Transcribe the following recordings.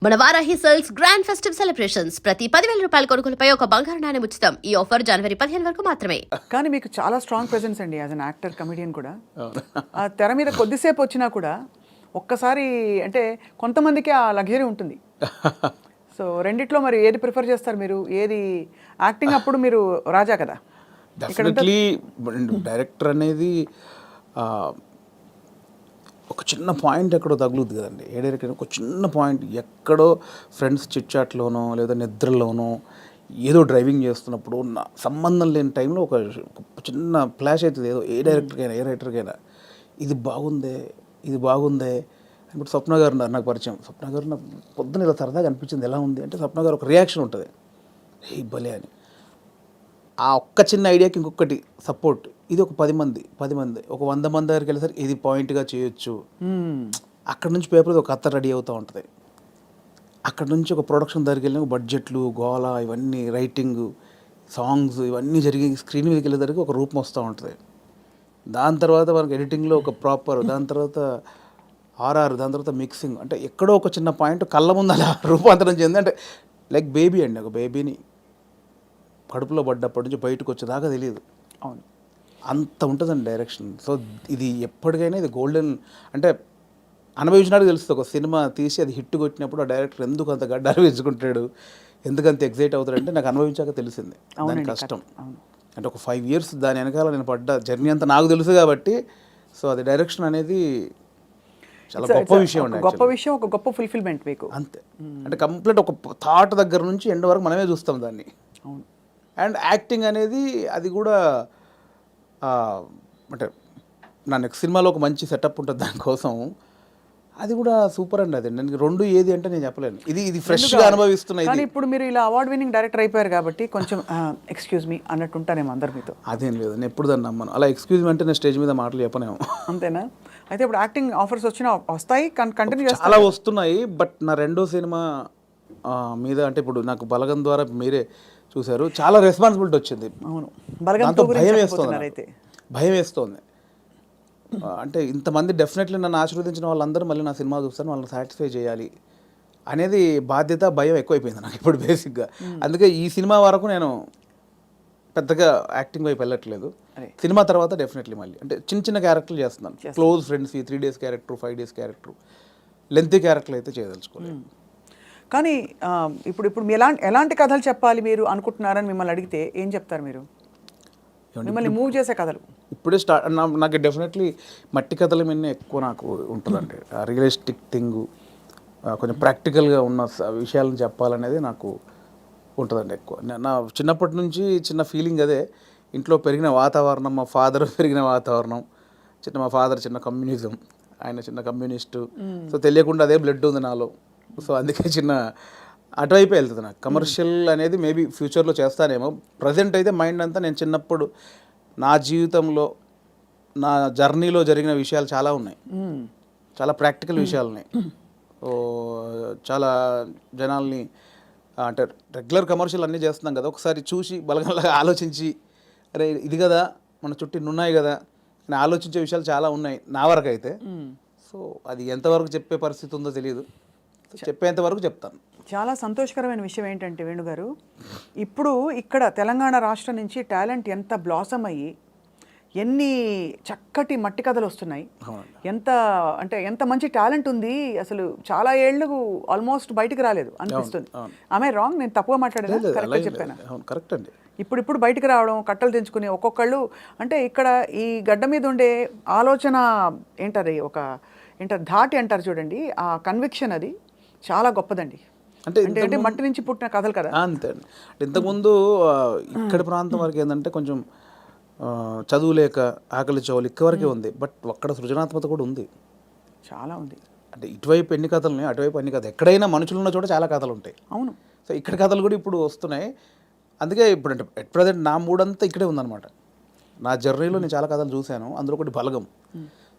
మన Varahi sales grand festive celebrations ప్రతి 10,000 రూపాయల కొనుగోలుపై ఒక బంగారు నాణెం ఉచితం. ఈ ఆఫర్ జనవరి 15 వరకు మాత్రమే. కానీ మీకు చాలా స్ట్రాంగ్ ప్రెజెన్స్ అండి యాజ్ అన్ యాక్టర్ కమెడియన్ కూడా. ఆ తెర మీద కొద్దిసేపు వచ్చినా కూడా ఒక్కసారి అంటే కొంతమందికి ఆ లగ్జరీ ఉంటుంది. సో రెండిట్లో మరి ఏది ప్రిఫర్ చేస్తారు మీరు? ఏది యాక్టింగ్ అప్పుడు మీరు రాజా కదా, డెఫినెట్లీ డైరెక్టర్ అనేది ఒక చిన్న పాయింట్ ఎక్కడో తగులుద్ది కదండి. ఏ డైరెక్టర్ ఒక చిన్న పాయింట్ ఎక్కడో ఫ్రెండ్స్ చిట్చాట్లోనో లేదా నిద్రలోనో ఏదో డ్రైవింగ్ చేస్తున్నప్పుడు సంబంధం లేని టైంలో ఒక చిన్న ఫ్లాష్ అవుతుంది. ఏదో ఏ రైటర్కైనా ఇది బాగుందే ఇప్పుడు స్వప్న గారు ఉన్నారు నాకు పరిచయం. స్వప్న గారు నాకు పొద్దున ఇలా సరదాగా అనిపించింది, ఎలా ఉంది అంటే స్వప్న గారు ఒక రియాక్షన్ ఉంటుంది, ఏ భలే అని. ఆ ఒక్క చిన్న ఐడియాకి ఇంకొకటి సపోర్ట్. ఇది ఒక 10 మంది ఒక 100 మంది దగ్గరికి వెళ్ళేసరికి ఇది పాయింట్గా చేయొచ్చు. అక్కడ నుంచి పేపర్ ఒక కథ రెడీ అవుతూ ఉంటుంది. అక్కడ నుంచి ఒక ప్రొడక్షన్ దగ్గరికి వెళ్ళిన బడ్జెట్లు గోల ఇవన్నీ రైటింగ్ సాంగ్స్ ఇవన్నీ జరిగి స్క్రీన్ మీదకి వెళ్ళేసరికి ఒక రూపం వస్తూ ఉంటుంది. దాని తర్వాత మనకి ఎడిటింగ్లో ఒక ప్రాపర్, దాని తర్వాత ఆర్ఆర్, దాని తర్వాత మిక్సింగ్, అంటే ఎక్కడో ఒక చిన్న పాయింట్ కళ్ళ ముందు అలా రూపాంతరం చెంది. అంటే లైక్ బేబీ అండి, ఒక బేబీని కడుపులో పడ్డప్పటి నుంచి బయటకు వచ్చేదాకా తెలియదు. అవును, అంత ఉంటుందండి డైరెక్షన్. సో ఇది ఎప్పటికైనా ఇది గోల్డెన్, అంటే అనుభవించినాడు తెలుస్తుంది. ఒక సినిమా తీసి అది హిట్ కొట్టినప్పుడు ఆ డైరెక్టర్ ఎందుకు అంత గడ్డాలు వేసుకుంటాడు, ఎందుకంత ఎగ్జైట్ అవుతాడంటే నాకు అనుభవించాక తెలిసింది దాని కష్టం. అంటే ఒక 5 years దాని వెనకాల నేను పడ్డ జర్నీ అంతా నాకు తెలుసు కాబట్టి. సో అది డైరెక్షన్ అనేది చాలా గొప్ప విషయం అండి, గొప్ప విషయం, ఒక గొప్ప ఫుల్ఫిల్మెంట్ మీకు. అంతే, అంటే కంప్లీట్ ఒక థాట్ దగ్గర నుంచి ఎండ్ వరకు మనమే చూస్తాం దాన్ని. అవును. అండ్ యాక్టింగ్ అనేది అది కూడా అంటే నా నెక్స్ట్ సినిమాలో ఒక మంచి సెటప్ ఉంటుంది దానికోసం. అది కూడా సూపర్ అండి. అది నేను రెండు ఏది అంటే నేను చెప్పలేను. ఇది ఫ్రెష్గా అనుభవిస్తున్నా. కానీ ఇప్పుడు మీరు ఇలా అవార్డ్ విన్నింగ్ డైరెక్టర్ అయిపోయారు కాబట్టి కొంచెం ఎక్స్క్యూజ్ మీ అన్నట్టు ఉంటానేమో అందరు మీతో. అదేం లేదు, నేను ఎప్పుడు దాన్ని నమ్మను. అలా ఎక్స్క్యూజ్ మీ అంటే నేను స్టేజ్ మీద మాటలు చెప్పనేమో. అంతేనా? అయితే ఇప్పుడు యాక్టింగ్ ఆఫర్స్ వచ్చినా వస్తాయి, కంటిన్యూ చేస్తారు? చాలా వస్తున్నాయి. బట్ నా రెండో సినిమా మీద అంటే ఇప్పుడు నాకు బలగం ద్వారా మీరే చూశారు, చాలా రెస్పాన్సిబిలిటీ వచ్చింది. అవును, దాంతో భయం వేస్తోంది. అంటే ఇంతమంది డెఫినెట్లీ నన్ను ఆశీర్వదించిన వాళ్ళందరూ మళ్ళీ నా సినిమా చూస్తాను, వాళ్ళని సాటిస్ఫై చేయాలి అనేది బాధ్యత, భయం ఎక్కువైపోయింది నాకు ఇప్పుడు బేసిక్గా. అందుకే ఈ సినిమా వరకు నేను పెద్దగా యాక్టింగ్ వైపు వెళ్ళట్లేదు. సినిమా తర్వాత డెఫినెట్లీ మళ్ళీ అంటే చిన్న చిన్న క్యారెక్టర్లు చేస్తున్నాను. Close friends 3 days character, 5 days character, lengthy క్యారెక్టర్లు అయితే చేయదలుచుకోలేదు. కానీ ఇప్పుడు ఎలాంటి కథలు చెప్పాలి మీరు అనుకుంటున్నారని మిమ్మల్ని అడిగితే ఏం చెప్తారు మీరు? మిమ్మల్ని మూవ్ చేసే కథలు ఇప్పుడే నాకు డెఫినెట్లీ మట్టి కథల మీద ఎక్కువ నాకు ఉంటుందండి. రియలిస్టిక్ థింగ్, కొంచెం ప్రాక్టికల్గా ఉన్న విషయాలను చెప్పాలనేది నాకు ఉంటుందండి ఎక్కువ. నా చిన్నప్పటి నుంచి చిన్న ఫీలింగ్ అదే. ఇంట్లో పెరిగిన వాతావరణం, మా ఫాదర్ పెరిగిన వాతావరణం, మా ఫాదర్ చిన్న కమ్యూనిజం, ఆయన చిన్న కమ్యూనిస్టు. సో తెలియకుండా అదే బ్లడ్ ఉంది నాలో. సో అందుకే చిన్న అటువైపు వెళ్తుంది నాకు. కమర్షియల్ అనేది మేబీ ఫ్యూచర్లో చేస్తానేమో. ప్రజెంట్ అయితే మైండ్ అంతా నేను చిన్నప్పుడు నా జీవితంలో, నా జర్నీలో జరిగిన విషయాలు చాలా ఉన్నాయి, చాలా ప్రాక్టికల్ విషయాలు ఉన్నాయి. చాలా జనాల్ని అంటే రెగ్యులర్ కమర్షియల్ అన్నీ చేస్తున్నాం కదా, ఒకసారి చూసి బలగంలాగా ఆలోచించి అరే ఇది కదా మన చుట్టూ ఉన్నాయి కదా అని ఆలోచించే విషయాలు చాలా ఉన్నాయి నా వరకు అయితే. సో అది ఎంతవరకు చెప్పే పరిస్థితి ఉందో తెలియదు, చెప్పేంత వరకు చెప్తాను. చాలా సంతోషకరమైన విషయం ఏంటంటే వేణుగారు, ఇప్పుడు ఇక్కడ తెలంగాణ రాష్ట్రం నుంచి టాలెంట్ ఎంత బ్లాసమ్ అయ్యి ఎన్ని చక్కటి మట్టి కథలు వస్తున్నాయి, ఎంత మంచి టాలెంట్ ఉంది అసలు. చాలా ఏళ్ళు ఆల్మోస్ట్ బయటికి రాలేదు అనిపిస్తుంది. ఆమె రాంగ్? నేను తప్పుగా మాట్లాడాను? కరెక్ట్గా చెప్పాను? కరెక్ట్ అండి. ఇప్పుడు బయటకు రావడం, కట్టలు తెంచుకుని ఒక్కొక్కళ్ళు, అంటే ఇక్కడ ఈ గడ్డ మీద ఉండే ఆలోచన ఏంటది, ధాటి అంటారు చూడండి, ఆ కన్విక్షన్ అది చాలా గొప్పదండి. అంటే మట్టి నుంచి పుట్టిన కథలు కదా. అంతే అండి. ఇంతకుముందు ఇక్కడి ప్రాంతం వరకు ఏంటంటే కొంచెం చదువు లేక ఆకలి చౌలు ఇక్కవరకే ఉంది. బట్ అక్కడ సృజనాత్మకత కూడా ఉంది, చాలా ఉంది. అంటే ఇటువైపు ఎన్ని కథలు ఉన్నాయి, అటువైపు ఎన్ని కథలు. ఎక్కడైనా మనుషులు ఉన్న చోట చాలా కథలు ఉంటాయి. అవును. సో ఇక్కడ కథలు కూడా ఇప్పుడు వస్తున్నాయి. అందుకే ఇప్పుడు అంటే ఎట్ ప్రజెంట్ నా మూడంతా ఇక్కడే ఉందన్నమాట. నా జర్నీలో నేను చాలా కథలు చూశాను, అందులో ఒకటి బలగం.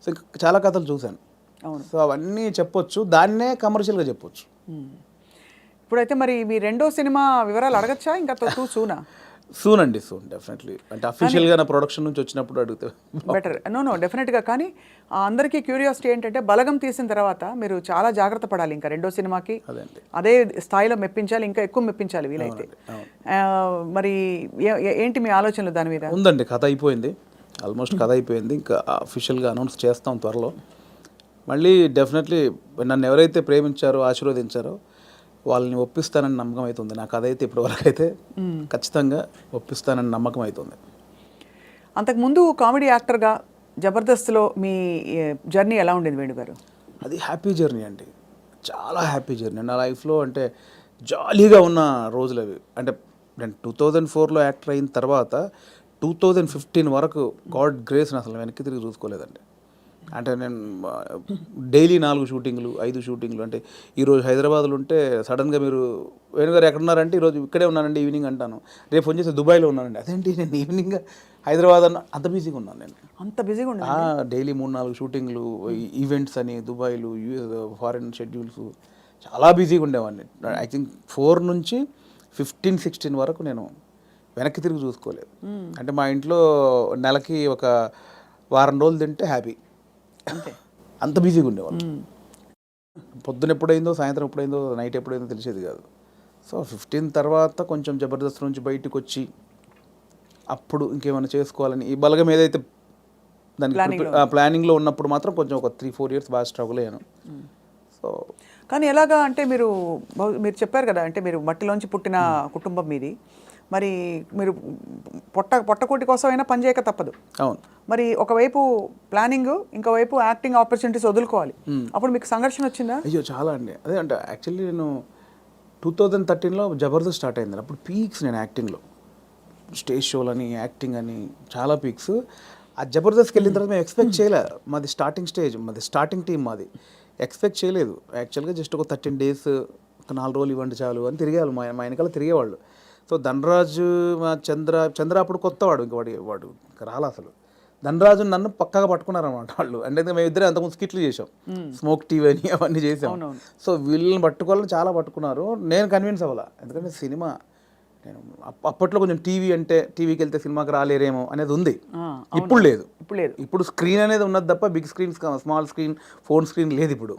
సో ఇంకా చాలా కథలు చూశాను. అవును. సో అవన్నీ చెప్పొచ్చు, దాన్నే కమర్షియల్గా చెప్పొచ్చు. ఇప్పుడైతే మరి మీ రెండో సినిమా వివరాలు అడగచ్చా? ఇంకా చూనా? సూన్ అండి, సూన్ డెఫినెట్లీ. అంటే అఫీషియల్గా నా ప్రొడక్షన్ నుంచి వచ్చినప్పుడు అడిగితే బెటర్. నో డెఫినెట్గా. కానీ అందరికీ క్యూరియాసిటీ ఏంటంటే బలగం తీసిన తర్వాత మీరు చాలా జాగ్రత్త పడాలి. ఇంకా రెండో సినిమాకి అదండి. అదే స్థాయిలో మెప్పించాలి, ఇంకా ఎక్కువ మెప్పించాలి వీలైతే. మరి ఏంటి మీ ఆలోచనలు దాని మీద? ఉందండి, కథ అయిపోయింది, ఆల్మోస్ట్ కథ అయిపోయింది. ఇంకా అఫీషియల్గా అనౌన్స్ చేస్తాం త్వరలో. మళ్ళీ డెఫినెట్లీ నన్ను ఎవరైతే ప్రేమించారో ఆశీర్వదించారో వాళ్ళని ఒప్పిస్తానని నమ్మకం అవుతుంది. నా కథ అయితే ఇప్పటివరకు అయితే ఖచ్చితంగా ఒప్పిస్తానని నమ్మకం అవుతుంది. అంతకుముందు కామెడీ యాక్టర్గా జబర్దస్త్లో మీ జర్నీ ఎలా ఉండింది వేణు గారు? అది హ్యాపీ జర్నీ అండి, చాలా హ్యాపీ జర్నీ నా లైఫ్లో. అంటే జాలీగా ఉన్న రోజులు అవి. అంటే నేను 2004లో యాక్టర్ అయిన తర్వాత 2015 వరకు గాడ్ గ్రేస్ అసలు వెనక్కి తిరిగి చూసుకోలేదండి. అంటే నేను డైలీ 4 షూటింగ్లు 5 షూటింగ్లు. అంటే ఈరోజు హైదరాబాద్లో ఉంటే సడన్గా మీరు వేణుగారు ఎక్కడున్నారంటే ఈరోజు ఇక్కడే ఉన్నానండి ఈవినింగ్ అంటాను. రేపు ఫోన్ చేస్తే దుబాయ్లో ఉన్నానండి. అదేంటి నేను ఈవినింగ్ హైదరాబాద్ అన్న, అంత బిజీగా ఉన్నాను నేను. అంత బిజీగా ఉన్నా డైలీ 3-4 షూటింగ్లు, ఈవెంట్స్ అని దుబాయ్లు, ఫారిన్ షెడ్యూల్స్, చాలా బిజీగా ఉండేవాడిని. ఐ థింక్ 4 నుంచి 15-16 వరకు నేను వెనక్కి తిరిగి చూసుకోలేదు. అంటే మా ఇంట్లో నెలకి ఒక వారం రోజులు తింటే హ్యాపీ, అంతే. అంత బిజీగా ఉండేవాళ్ళు. పొద్దున ఎప్పుడైందో, సాయంత్రం ఎప్పుడైందో, నైట్ ఎప్పుడైందో తెలిసేది కాదు. సో 15 తర్వాత కొంచెం జబర్దస్త్ నుంచి బయటకు వచ్చి అప్పుడు ఇంకేమైనా చేసుకోవాలని ఈ బలగం ఏదైతే దానికి ప్లానింగ్లో ఉన్నప్పుడు మాత్రం కొంచెం ఒక 3-4 ఇయర్స్ బాగా స్ట్రగుల్ అయ్యాను. సో కానీ ఎలాగా అంటే మీరు చెప్పారు కదా, అంటే మీరు మట్టిలోంచి పుట్టిన కుటుంబం మీది. మరి మీరు పొట్టకూటి కోసం అయినా పని చేయక తప్పదు. అవును. మరి ఒకవైపు ప్లానింగ్, ఇంకోవైపు యాక్టింగ్ ఆపర్చునిటీస్ వదులుకోవాలి. అప్పుడు మీకు సంఘర్షణ వచ్చిందా? అయ్యో చాలా అండి. అదే అంటే యాక్చువల్లీ నేను 2013లో జబర్దస్త్ స్టార్ట్ అయింది. అప్పుడు పీక్స్ నేను యాక్టింగ్లో, స్టేజ్ షోలని, యాక్టింగ్ అని చాలా పీక్స్. ఆ జబర్దస్త్కి వెళ్ళిన తర్వాత మేము ఎక్స్పెక్ట్ చేయలే. మాది స్టార్టింగ్ స్టేజ్, మాది స్టార్టింగ్ టీం, మాది ఎక్స్పెక్ట్ చేయలేదు. యాక్చువల్గా జస్ట్ ఒక 13 days, ఒక 4 రోజులు ఇవ్వండి చాలు అని తిరిగేవాళ్ళు, మా వెనకాల తిరిగేవాళ్ళు. సో ధనరాజు, మా చంద్ర అప్పుడు కొత్తవాడు, ఇంక వాడు ఇంకా రాలా అసలు. ధనరాజు నన్ను పక్కగా పట్టుకున్నారన్నమాట వాళ్ళు. అంటే మేము ఇద్దరే అంతకుముందు స్కిట్లు చేసాం, స్మోక్ టీవీ అని అవన్నీ చేసాం. సో వీళ్ళని పట్టుకోవాలని చాలా పట్టుకున్నారు. నేను కన్విన్స్ అవ్వాలా, ఎందుకంటే సినిమా నేను అప్పట్లో కొంచెం టీవీ అంటే టీవీకి వెళ్తే సినిమాకి రాలేరేమో అనేది ఉంది. ఇప్పుడు లేదు. ఇప్పుడు స్క్రీన్ అనేది ఉన్నది తప్ప big screen, small screen, phone screen లేదు. ఇప్పుడు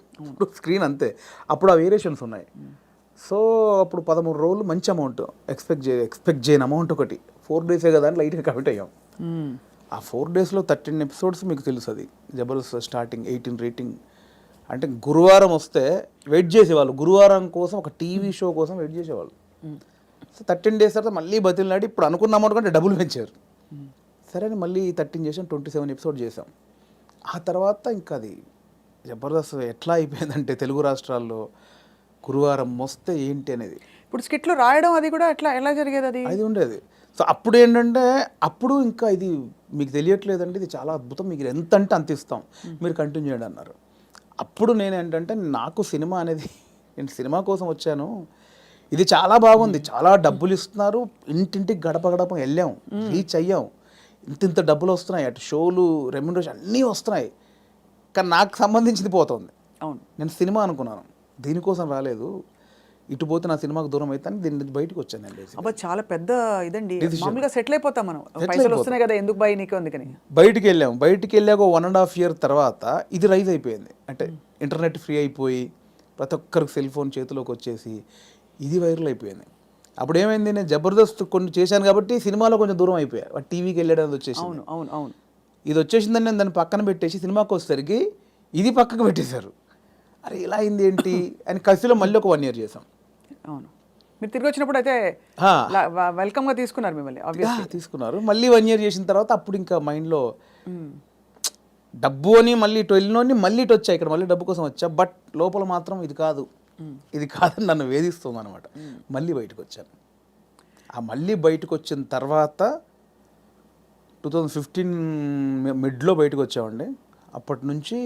స్క్రీన్ అంతే. అప్పుడు ఆ వేరియేషన్స్ ఉన్నాయి. సో అప్పుడు 13 రోజులు మంచి అమౌంట్ ఎక్స్పెక్ట్ చేయని అమౌంట్ ఒకటి. 4 days కదా అని లైట్గా కమిట్ అయ్యాం. ఆ 4 daysలో 13 episodes మీకు తెలుసు. అది జబర్దస్త్ స్టార్టింగ్ 18 రేటింగ్. అంటే గురువారం వస్తే వెయిట్ చేసేవాళ్ళు, గురువారం కోసం ఒక టీవీ షో కోసం వెయిట్ చేసేవాళ్ళు. సో 13 days తర్వాత మళ్ళీ బతిలాడి ఇప్పుడు అనుకున్న అమౌంట్ కంటే డబ్బులు పెంచారు. సరే అని మళ్ళీ 13 చేసాం, 27 episodes చేసాం. ఆ తర్వాత ఇంకా అది జబర్దస్త్ ఎట్లా అయిపోయిందంటే తెలుగు రాష్ట్రాల్లో గురువారం వస్తే ఏంటి అనేది. ఇప్పుడు స్కిట్లు రాయడం అది కూడా ఎలా జరిగేది? అది ఉండేది. సో అప్పుడు ఏంటంటే అప్పుడు ఇంకా ఇది మీకు తెలియట్లేదండి, ఇది చాలా అద్భుతం, మీకు ఎంత అంటే అంత ఇస్తాం, మీరు కంటిన్యూ చేయండి అన్నారు. అప్పుడు నేను ఏంటంటే నాకు సినిమా అనేది, నేను సినిమా కోసం వచ్చాను, ఇది చాలా బాగుంది, చాలా డబ్బులు ఇస్తున్నారు, ఇంటింటికి గడప గడప వెళ్ళాం, రీచ్ అయ్యాం, ఇంత డబ్బులు వస్తున్నాయి, అటు షోలు, రెమ్యునరేషన్ అన్నీ వస్తున్నాయి, కానీ నాకు సంబంధించింది పోతుంది. అవును, నేను సినిమా అనుకున్నాను, దీనికోసం రాలేదు, ఇటు పోతే నా సినిమాకు దూరం అవుతాను, దీని నుంచి బయటకు వచ్చాను అండి. అబ్బా చాలా పెద్ద ఇదండి. మామూలుగా సెటిల్ అయిపోతాం మనం, పైసలు వస్తున్నాయి కదా ఎందుకు భయ నీకు, అందుకని బయటికి వెళ్ళాక 1.5 year తర్వాత ఇది రైజ్ అయిపోయింది. అంటే ఇంటర్నెట్ ఫ్రీ అయిపోయి ప్రతి ఒక్కరికి సెల్ ఫోన్ చేతిలోకి వచ్చేసి ఇది వైరల్ అయిపోయింది. అప్పుడు ఏమైంది, నేను జబర్దస్త్ కొన్ని చేశాను కాబట్టి సినిమాలో కొంచెం దూరం అయిపోయా, టీవీకి వెళ్ళడం వచ్చేసి. అవును ఇది వచ్చేసిందని నేను దాన్ని పక్కన పెట్టేసి సినిమాకి వచ్చేసరికి ఇది పక్కకు పెట్టేశారు. అరే ఇలా అయింది ఏంటి అని కసిలో మళ్ళీ ఒక 1 year చేసాం. అవును, మీరు తిరిగి వచ్చినప్పుడు అయితే వెల్కమ్గా తీసుకున్నారు మిమ్మల్ని, తీసుకున్నారు. మళ్ళీ 1 year చేసిన తర్వాత అప్పుడు ఇంకా మైండ్లో డబ్బు అని మళ్ళీ ఇటు వెళ్ళినోని మళ్ళీ ఇటు వచ్చా, ఇక్కడ మళ్ళీ డబ్బు కోసం వచ్చా, బట్ లోపల మాత్రం ఇది కాదని నన్ను వేధిస్తుంది అనమాట. మళ్ళీ బయటకు వచ్చాను. ఆ మళ్ళీ బయటకు వచ్చిన తర్వాత 2015 మిడ్లో బయటకు వచ్చామండి. అప్పటి నుంచి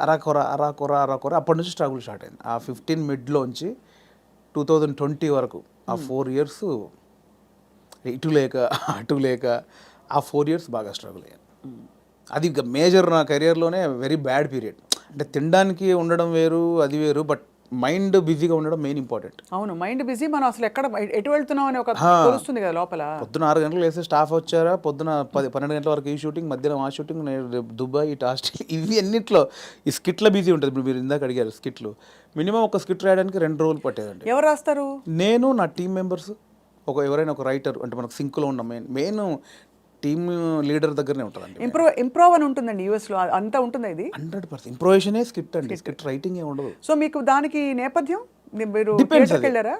అరాకొర అప్పటి నుంచి స్ట్రగుల్ స్టార్ట్ అయింది. ఆ 15 మిడ్లోంచి 2020 వరకు ఆ 4 years ఇటు లేక అటు లేక ఆ 4 years బాగా స్ట్రగుల్ అయ్యాను. అది మేజర్ నా కెరియర్లోనే వెరీ బ్యాడ్ పీరియడ్. అంటే తినడానికి ఉండడం వేరు, అది వేరు, బట్ మైండ్ బిజీగా ఉండడం మెయిన్ ఇంపార్టెంట్. అవును, మైండ్ బిజీ. మనం అసలు ఎక్కడ ఎటు వెళ్తున్నాం అని ఒక తెలుస్తుంది కదా లోపల. పొద్దున 6 గంటలకు వేస్తే స్టాఫ్ వచ్చారా, పొద్దున 12 గంటల వరకు ఈ షూటింగ్, మధ్యాహ్నం ఆ షూటింగ్, రేపు దుబాయ్, ఇటు ఆస్ట్రేలియా, ఇవి అన్నిట్లో ఈ స్కిట్ల బిజీ ఉంటుంది. ఇప్పుడు మీరు ఇందాక అడిగారు స్కిట్లు, మినిమం ఒక స్కిట్ రాయడానికి 2 రోజులు పట్టేదండి. ఎవరు రాస్తారు? నేను, నా టీం మెంబర్స్, ఎవరైనా ఒక రైటర్, అంటే మనకు సింక్లో ఉన్న మెయిన్ టీమ్ లీడర్ దగ్గరనే ఉంటుందండి. ఇంప్రూవ్ అని ఉంటుందండి యూఎస్లో, అంతా ఉంటుంది ఇది. 100% ఇంప్రొవేషనే స్క్రిప్ట్ అండి, స్క్రిప్ట్ రైటింగ్ ఏ ఉండదు. సో మీకు దానికి నేపథ్యం, మీరు Depends థియేటర్కి అది. వెళ్ళారా?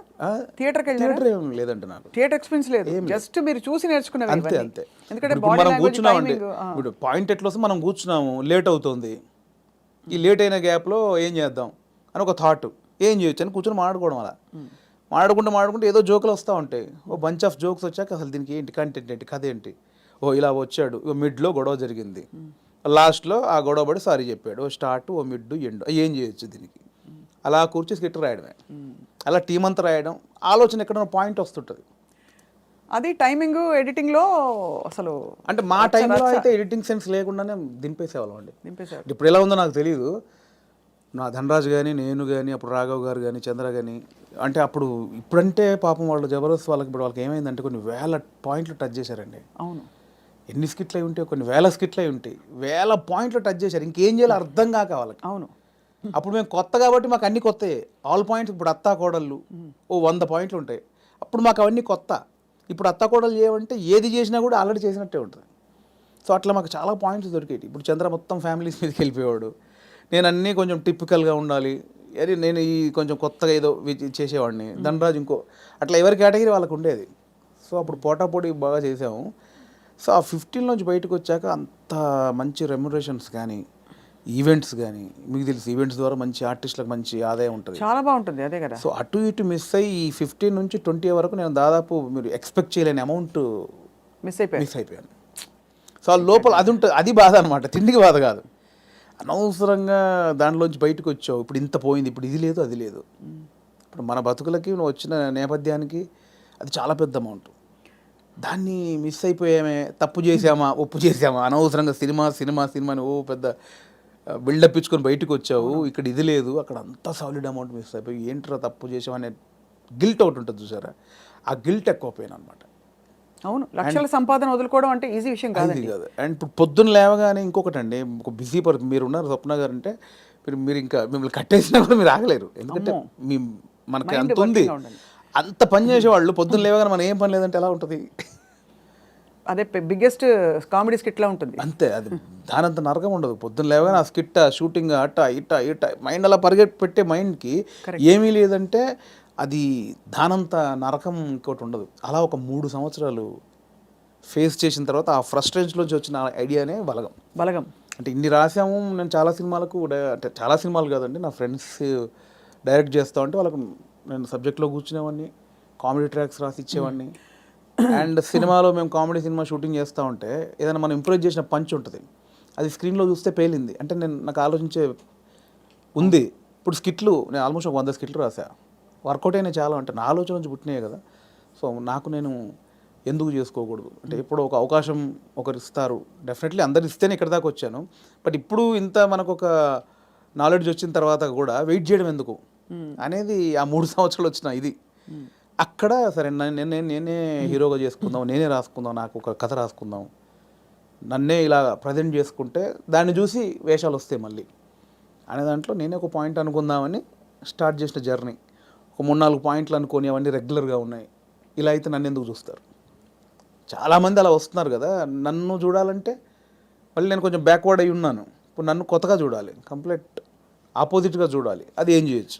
థియేటర్కి వెళ్ళారా? థియేటర్ ఏం లేదండి నాకు. థియేటర్ ఎక్స్పీరియన్స్ లేదు, జస్ట్ మీరు చూసి నేర్చుకున్నవి అంతే ఇవన్నీ. అంతే. ఎందుకంటే ఇప్పుడు బాడీ మనం లాంగ్వేజ్, కూర్చున్నామండి, టైమింగ్. ఇప్పుడు పాయింట్ ఎట్లా వస్తే మనం కూర్చున్నాము, లేట్ అవుతుంది, ఈ లేట్ అయిన గ్యాప్లో ఏం చేద్దాం అని ఒక థాట్, ఏం చేయొచ్చు అని కూర్చొని మాట్లాడుకోవడం. అలా మాట్లాడుకుంటే ఏదో జోకులు వస్తూ ఉంటాయి. ఓ బంచ్ ఆఫ్ జోక్స్ వచ్చాక అసలు దీనికి ఏంటి కంటెంట్ ఏంటి, కథ ఏంటి, ఓ ఇలా వచ్చాడు, ఓ మిడ్లో గొడవ జరిగింది, లాస్ట్లో ఆ గొడవ పడి సారీ చెప్పాడు, ఓ స్టార్ట్, ఓ మిడ్, ఎండ్, ఏం చేయొచ్చు దీనికి, అలా కూర్చి స్కిట్ రాయడమే. అలా టీం అంతా రాయడం, ఆలోచన ఎక్కడైనా పాయింట్ వస్తుంటుంది. అది టైమింగ్ ఎడిటింగ్లో అసలు అంటే మా టైంలో అయితే ఎడిటింగ్ సెన్స్ లేకుండానే దింపేసేవాళ్ళం అండి. నింపేశారు. ఇప్పుడు ఎలా ఉందో నాకు తెలియదు. నా ధనరాజు కానీ, నేను కానీ, అప్పుడు రాఘవ్ గారు కానీ, చంద్ర కానీ, అంటే అప్పుడు ఇప్పుడంటే పాపం వాళ్ళు జబర్దస్త్ వాళ్ళకి ఇప్పుడు వాళ్ళకి ఏమైందంటే కొన్ని వేల పాయింట్లు టచ్ చేశారండి. అవును, ఎన్ని స్కిట్లు అయి ఉంటాయి, కొన్ని వేల స్కిట్లు అయి ఉంటాయి, వేల పాయింట్లు టచ్ చేశారు. ఇంకేం చేయాలో అర్థం కాక వాళ్ళకి. అవును. అప్పుడు మేము కొత్త కాబట్టి మాకు అన్ని కొత్తయే, ఆల్ పాయింట్స్. ఇప్పుడు అత్తా కోడళ్ళు ఓ 100 పాయింట్లు ఉంటాయి, అప్పుడు మాకు అవన్నీ కొత్త. ఇప్పుడు అత్తా కోడలు చేయమంటే ఏది చేసినా కూడా ఆల్రెడీ చేసినట్టే ఉంటుంది. సో అట్లా మాకు చాలా పాయింట్స్ దొరికేవి. ఇప్పుడు చంద్ర మొత్తం ఫ్యామిలీస్ మీదకి వెళ్ళిపోయేవాడు, నేను అన్నీ కొంచెం టిపికల్గా ఉండాలి, అరే నేను ఈ కొంచెం కొత్తగా ఏదో చేసేవాడిని, ధనరాజు ఇంకో, అట్లా ఎవరి కేటగిరీ వాళ్ళకు ఉండేది. సో అప్పుడు పోటాపోటీ బాగా చేసాము. సో ఆ 15 నుంచి బయటకు వచ్చాక అంత మంచి రెమ్యునరేషన్స్ కానీ, ఈవెంట్స్ కానీ, మీకు తెలుసు ఈవెంట్స్ ద్వారా మంచి ఆర్టిస్టులకు మంచి ఆదాయం ఉంటుంది, చాలా బాగుంటుంది. అదే కదా. సో అటు ఇటు మిస్ అయ్యి ఈ 15 నుంచి 20 వరకు నేను దాదాపు మీరు ఎక్స్పెక్ట్ చేయలేని అమౌంట్ మిస్ అయిపోయాను. సో ఆ లోపల అది ఉంటుంది, అది బాధ అనమాట, తిండికి బాధ కాదు. అనవసరంగా దాంట్లోంచి బయటకు వచ్చావు, ఇప్పుడు ఇంత పోయింది, ఇప్పుడు ఇది లేదు అది లేదు. ఇప్పుడు మన బతుకులకి నువ్వు వచ్చిన నేపథ్యానికి అది చాలా పెద్ద అమౌంట్. దాన్ని మిస్ అయిపోయామే, తప్పు చేసామా, ఒప్పు చేసామా, అనవసరంగా సినిమాని ఓ పెద్ద బిల్డప్ ఇచ్చుకొని బయటకు వచ్చావు, ఇక్కడ ఇది లేదు, అక్కడ అంతా సాలిడ్ అమౌంట్ మిస్ అయిపోయి ఏంట్రా తప్పు చేసామనే గిల్ట్ ఒకటి ఉంటుంది చూసారా, ఆ గిల్ట్ ఎక్కువ పోయాను అనమాట. అవును, లక్షల సంపాదన వదులుకోవడం అంటే ఈజీ విషయం కాదు. అండ్ ఇప్పుడు పొద్దున్న లేవగానే ఇంకొకటి అండి, ఒక బిజీ మీరు ఉన్నారు స్వప్న గారు అంటే, మీరు ఇంకా మిమ్మల్ని కట్టేసినా కూడా మీరు ఆగలేరు, ఎందుకంటే మనకి అంత ఉంది, అంత పని చేసేవాళ్ళు పొద్దున్న లేవగానే మనం ఏం పని లేదంటే ఎలా ఉంటుంది. అదే బిగ్గెస్ట్ కామెడీ స్కిట్లా ఉంటుంది. అంతే, అది దానంత నరకం ఉండదు. పొద్దున్న లేవగానే ఆ స్కిట్, షూటింగ్, అట్ట ఇట్ట మైండ్ అలా పెట్టే మైండ్కి ఏమీ లేదంటే అది దానంత నరకం ఇంకోటి ఉండదు. అలా ఒక 3 సంవత్సరాలు ఫేస్ చేసిన తర్వాత ఆ ఫ్రస్ట్రేషన్లోంచి వచ్చిన ఐడియానే బలగం. అంటే ఇన్ని రాసాము, నేను చాలా సినిమాలకు, అంటే చాలా సినిమాలు కాదండి, నా ఫ్రెండ్స్ డైరెక్ట్ చేస్తా ఉంటే వాళ్ళకు నేను సబ్జెక్ట్లో కూర్చునేవాడిని, కామెడీ ట్రాక్స్ రాసి ఇచ్చేవాడిని. అండ్ సినిమాలో మేము కామెడీ సినిమా షూటింగ్ చేస్తూ ఉంటే ఏదైనా మనం ఇంప్రూవ్ చేసిన పంచ్ ఉంటుంది, అది స్క్రీన్లో చూస్తే పేలింది అంటే నాకు ఆలోచించే ఉంది. ఇప్పుడు స్కిట్లు నేను ఆల్మోస్ట్ 100 స్కిట్లు రాసా, వర్కౌట్ అయినా చాలా, అంటే నా ఆలోచన నుంచి పుట్టినాయి కదా. సో నాకు నేను ఎందుకు చేసుకోకూడదు, అంటే ఎప్పుడో ఒక అవకాశం ఒకరు ఇస్తారు, డెఫినెట్లీ అందరు ఇస్తేనే ఇక్కడ దాకా వచ్చాను. బట్ ఇప్పుడు ఇంత మనకు ఒక నాలెడ్జ్ వచ్చిన తర్వాత కూడా వెయిట్ చేయడం ఎందుకు అనేది ఆ 3 సంవత్సరాలు వచ్చిన ఇది. అక్కడ సరే నేనే హీరోగా చేసుకుందాం, నేనే రాసుకుందాం, నాకు ఒక కథ రాసుకుందాం, నన్నే ఇలా ప్రజెంట్ చేసుకుంటే దాన్ని చూసి వేషాలు వస్తాయి మళ్ళీ అనే దాంట్లో నేనే ఒక పాయింట్ అనుకుందామని స్టార్ట్ చేసిన జర్నీ. ఒక 3-4 పాయింట్లు అనుకొని అవన్నీ రెగ్యులర్గా ఉన్నాయి. ఇలా అయితే నన్ను ఎందుకు చూస్తారు, చాలామంది అలా వస్తున్నారు కదా, నన్ను చూడాలంటే మళ్ళీ నేను కొంచెం బ్యాక్వర్డ్ అయి ఉన్నాను, ఇప్పుడు నన్ను కొత్తగా చూడాలి, కంప్లీట్ ఆపోజిట్గా చూడాలి, అది ఏం చేయొచ్చు.